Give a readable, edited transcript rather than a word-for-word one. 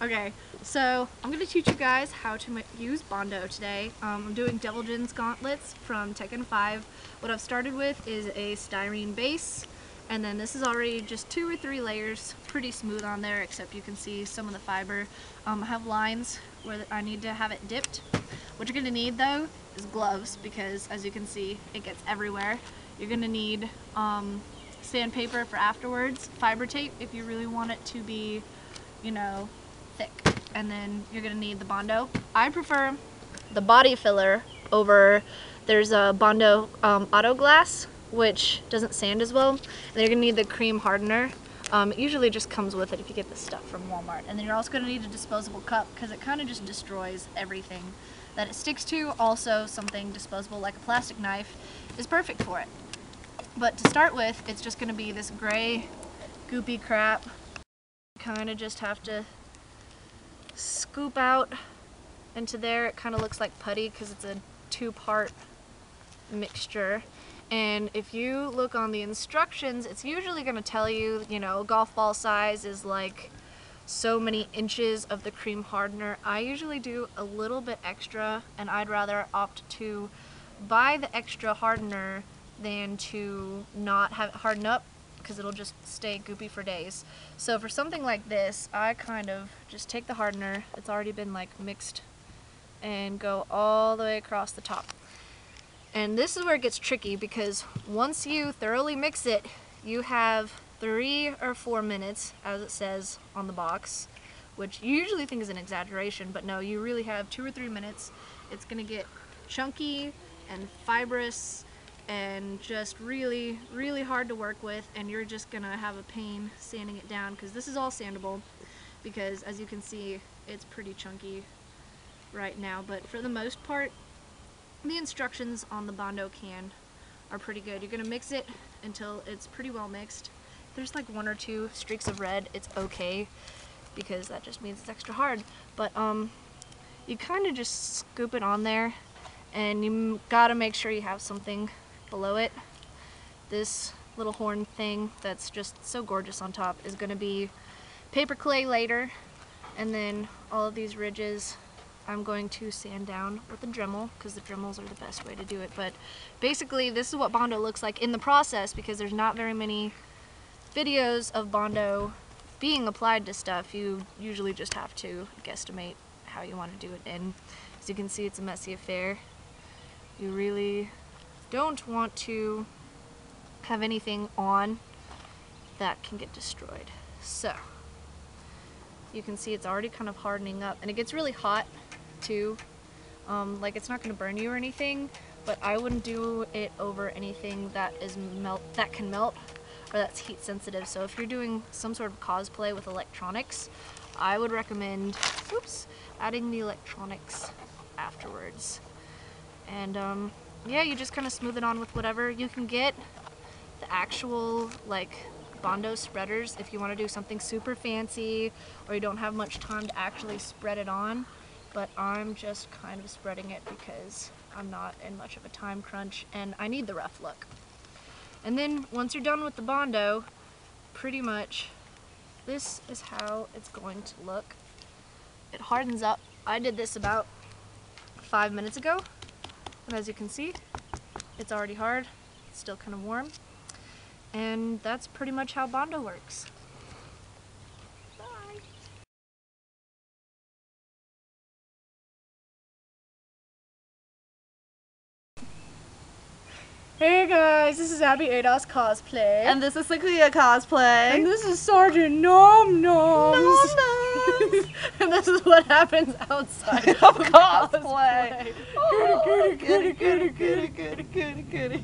Okay, so I'm going to teach you guys how to use Bondo today. I'm doing Devil Jin's gauntlets from Tekken 5. What I've started with is a styrene base, and then this is already just 2 or 3 layers, pretty smooth on there, except you can see some of the fiber. I have lines where I need to have it dipped. What you're going to need though is gloves, because as you can see, it gets everywhere. You're going to need sandpaper for afterwards, fiber tape if you really want it to be, you know, thick, and then you're gonna need the Bondo. I prefer the body filler over, there's a Bondo auto glass, which doesn't sand as well, and then you're gonna need the cream hardener. It usually just comes with it if you get this stuff from Walmart. And then you're also gonna need a disposable cup, because it kind of just destroys everything that it sticks to. Also, something disposable like a plastic knife is perfect for it. But to start with, it's just gonna be this gray goopy crap. Kind of just have to scoop out into there. It kind of looks like putty because it's a 2-part mixture. And if you look on the instructions, it's usually going to tell you, you know, golf ball size is like so many inches of the cream hardener. I usually do a little bit extra, and I'd rather opt to buy the extra hardener than to not have it harden up, because it'll just stay goopy for days. So for something like this, I kind of just take the hardener, it's already been like mixed, and go all the way across the top. And this is where it gets tricky, because once you thoroughly mix it, you have 3 or 4 minutes, as it says on the box, which you usually think is an exaggeration, but no, you really have 2 or 3 minutes. It's gonna get chunky and fibrous and just really, really hard to work with, and you're just gonna have a pain sanding it down, because this is all sandable, because as you can see, it's pretty chunky right now. But for the most part, the instructions on the Bondo can are pretty good. You're gonna mix it until it's pretty well mixed. If there's like 1 or 2 streaks of red, it's okay, because that just means it's extra hard. But you kind of just scoop it on there, and you gotta make sure you have something below it. This little horn thing that's just so gorgeous on top is going to be paper clay later, and then all of these ridges I'm going to sand down with a Dremel, because the Dremels are the best way to do it. But basically this is what Bondo looks like in the process, because there's not very many videos of Bondo being applied to stuff. You usually just have to guesstimate how you want to do it, and as you can see, it's a messy affair. You really don't want to have anything on that can get destroyed. So you can see it's already kind of hardening up, and it gets really hot too. Like, it's not going to burn you or anything, but I wouldn't do it over anything that is that can melt or that's heat sensitive. So if you're doing some sort of cosplay with electronics, I would recommend adding the electronics afterwards. And yeah, you just kind of smooth it on with whatever. You can get the actual like Bondo spreaders if you want to do something super fancy or you don't have much time to actually spread it on, but I'm just kind of spreading it because I'm not in much of a time crunch and I need the rough look. And then once you're done with the Bondo, pretty much this is how it's going to look. It hardens up. I did this about 5 minutes ago. And as you can see, it's already hard, it's still kind of warm, and that's pretty much how Bondo works. Bye! Hey guys, this is ADOS Cosplay. And this is Sakuya Cosplay. And this is Sergeant Nom Nom. Nom Nom. And this is what happens outside of cosplay. Goody, goody, Goody, goody, goody, goody, goody, goody.